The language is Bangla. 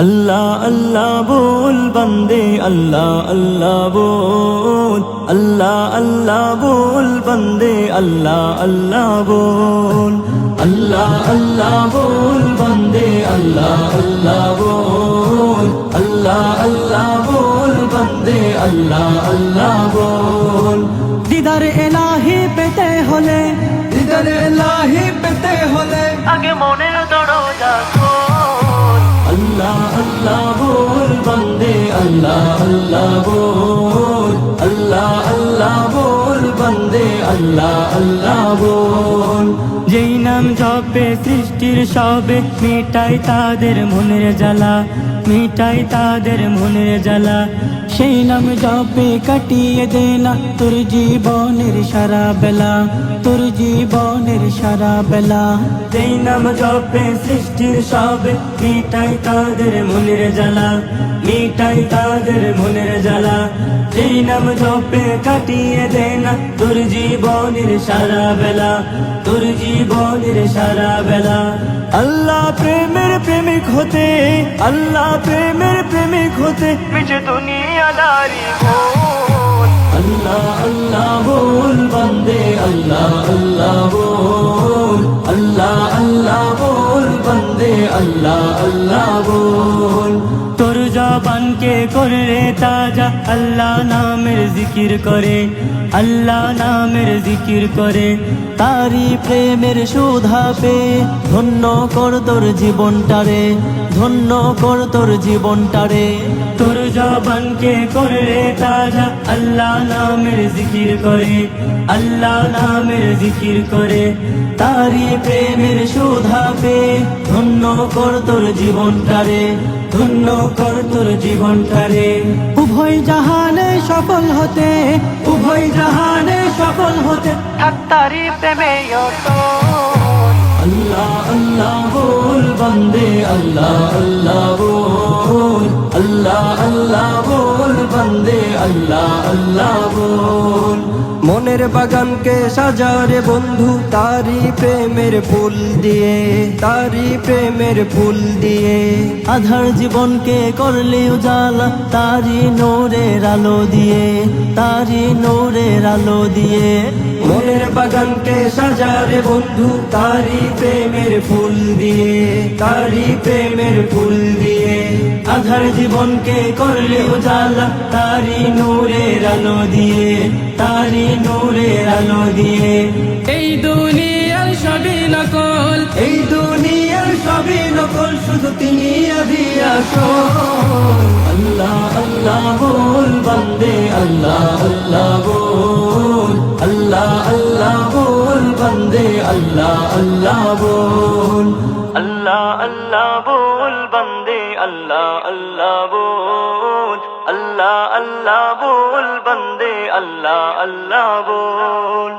अल्लाह अल्लाह बोल बंदे अल्लाह अल्लाह बोल, अल्लाह अल्लाह बोल बंदे अल्लाह अल्लाह बोल, अल्लाह अल्लाह बोल बंदे अल्लाह अल्लाह बोल, अल्लाह अल्लाह बोल बंदे अल्लाह अल्लाह बोल। দিদার এলাহি পেতে হলে, দিদার ইলাহি পেতে হলে আগে মনের দরজা খোল। अल्लाह अल्लाह बोल बंदे अल्लाह अल्लाह बोल, अल्लाह अल्लाह बोल बंदे अल्लाह अल्लाह बोल। যেই নাম জপে সৃষ্টির সবে মিটাই তাদের মনের জ্বালা, মিটাই তাদের মনের জ্বালা। সেই নাম জপে কাটিয়ে দে না তোর জীবনের সারা বেলা, তোর জীবনের সারা বেলা। যেই নাম জপে সৃষ্টির সবে মিটাই তাদের মনের জ্বালা, মিটাই তাদের মনের জ্বালা। যেই নাম জপে কাটিয়ে দে না তোর জীবনের সারা বেলা, তোর জীবনের সারা বেলা। আল্লাহ প্রেমের প্রেমিক হতে, আল্লাহ প্রেমের প্রেমিক হতে মিছে দুনিয়াদারি বল। अल्लाह अल्लाह बोल बंदे अल्लाह अल्लाह बोल, अल्लाह अल्लाह बोल बंदे अल्लाह अल्लाह बोल। তোর জবানকে করে তাজা আল্লাহ নামের জিকির করে, আল্লাহ নামের জিকির করে। তারি প্রেমের সুধা পে ধন্য কর তোর জীবনটারে, ধন্য কর তোর জীবনটারে। তোর জবানকে করে তাজা আল্লাহ নামের জিকির করে, আল্লাহ নামের জিকির করে। তারি প্রেমের সুধা পে ধন্য কর তোর জীবনটারে, ধন্য কর তোর জীবনটারে। উভয় জাহানে সফল হতে, উভয় জাহানে সফল হতে থাক তারি প্রেমে অটল। अल्लाह अल्लाह बोल बंदे अल्लाह अल्लाह बोल, अल्लाह अल्लाह बोल बंदे अल्लाह अल्लाह बोल। মনের বাগানকে সাজারে বন্ধু তারি প্রেমের ফুল দিয়ে, তারি প্রেমের ফুল দিয়ে। আধার জীবনকে করলে উজালা তারি নূরের আলো দিয়ে, তারি নূরের আলো দিয়ে। মনের বাগানকে সাজারে বন্ধু তারি প্রেমের ফুল দিয়ে, তারি প্রেমের ফুল দিয়ে। আধার জীবনকে করলে উজালা তারি নূরের আলো দিয়ে, তারি নূরের আলো দিয়ে। এই দুনিয়ার সবই নকল, এই দুনিয়ার সবই নকল শুধু তিনি আদি আসল। আল্লাহ আল্লাহ बोल बंदे अल्लाह अल्लाह बोल, अल्लाह अल्लाह बोल बंदे अल्लाह अल्लाह बोल, अल्लाह अल्लाह बोल बंदे अल्लाह अल्लाह बोल, अल्लाह अल्लाह बोल बंदे अल्लाह अल्लाह बोल।